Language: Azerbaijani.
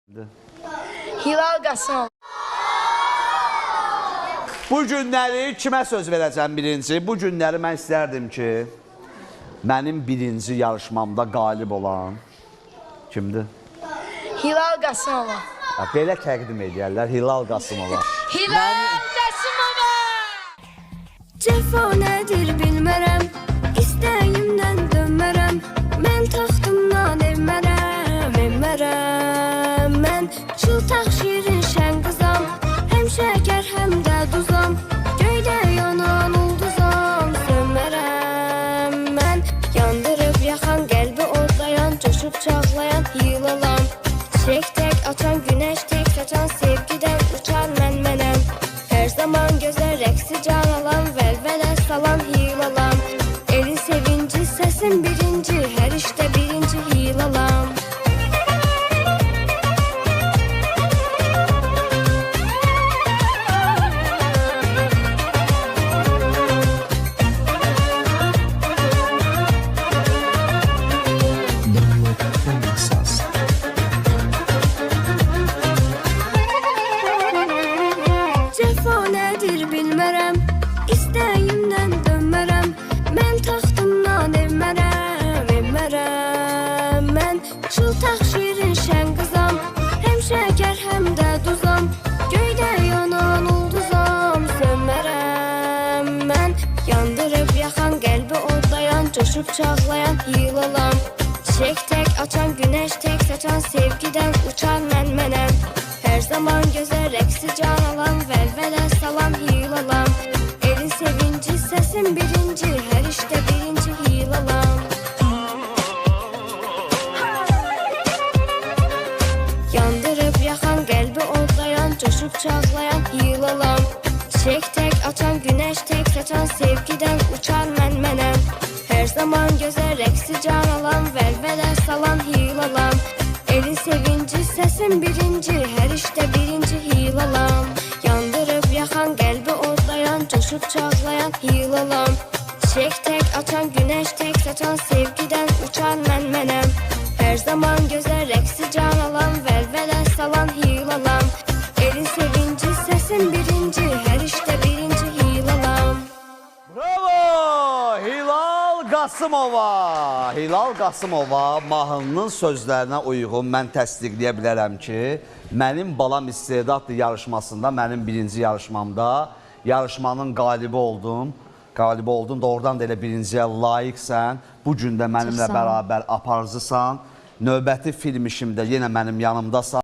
Hilal Qasımov. Bu günləri kimə söz verəcəm birinci? Bu günləri mən istərdim ki, mənim birinci yarışmamda qalib olan kimdir? Hilal Qasımova. Belə təqdim edərlər Hilal Qasımova. Hilal Qasımova! Cəfa nədir bilmərəm, istəyimdən dönmərəm. Mən taxtımdan evmərəm. Mən çıltaq şirin şən qızam, həm şəkər həm də duzam. Göydə yanan ulduzam, sönmərəm. Mən yandırıb yaxan qəlbi odlayan, coşub çağlayan yılalam. Çiçək tək açan günəş tək saçan, sevgidən uçar mənəm. Hər zaman gözəl rəqsi can alan, vəlvələ salan hilalam. Elin sevinci, səsin birinci, hər işdə birinci hilalam. Cəfa nədir bilmərəm, istəyimdən dönmərəm. Mən taxtımdan evmərəm. Mən çıltaq şirin şən qızam, həm şəkər həm də duzam. Göydə yanan ulduzam, sönmərəm. Mən yandırıb yaxan qəlbi odlayan, coşub çağlayan yılalam. Çiçək tək açan günəş tək saçan, sevgidən uçan mənəm. Hər zaman gözəl rəqsi can alan, vəlvələ salan hilalam. Elin sevinci, səsin birinci, hər işdə birinci hilalam. Yandırıb yaxan qəlbi odlayan, coşub çağlayan yılalam. Çiçək tək açan günəş tək saçan, sevgidən uçar mənəm. Hər zaman gözəl rəqsi can alan, vəlvələ salan hilalam. Elin sevinci, səsin birinci, hər işdə birinci hilalam. Yandırıb yaxan qəlbi odlayan, coşub çağlayan hilalam. Çiçək tək açan günəş tək saçan, sevgidən uçar mənəm. Hər zaman gözəl rəqsi can alan, vəlvələ salan hilalam. Elin sevinci, səsin birinci, hər işdə birinci hilalam. Bravo! Hilal Qasımova! Hilal Qasımova mahnının sözlərinə uyğun mən təsdiqləyə bilərəm ki, mənim balam istedadlı yarışmasında, mənim birinci yarışmamda yarışmanın qalibi oldum. Qalibi oldum, doğrudan da elə birinciyə layiqsən. Bu gün də mənimlə bərabər aparıcısan. Növbəti film işimdə yenə mənim yanımdasan.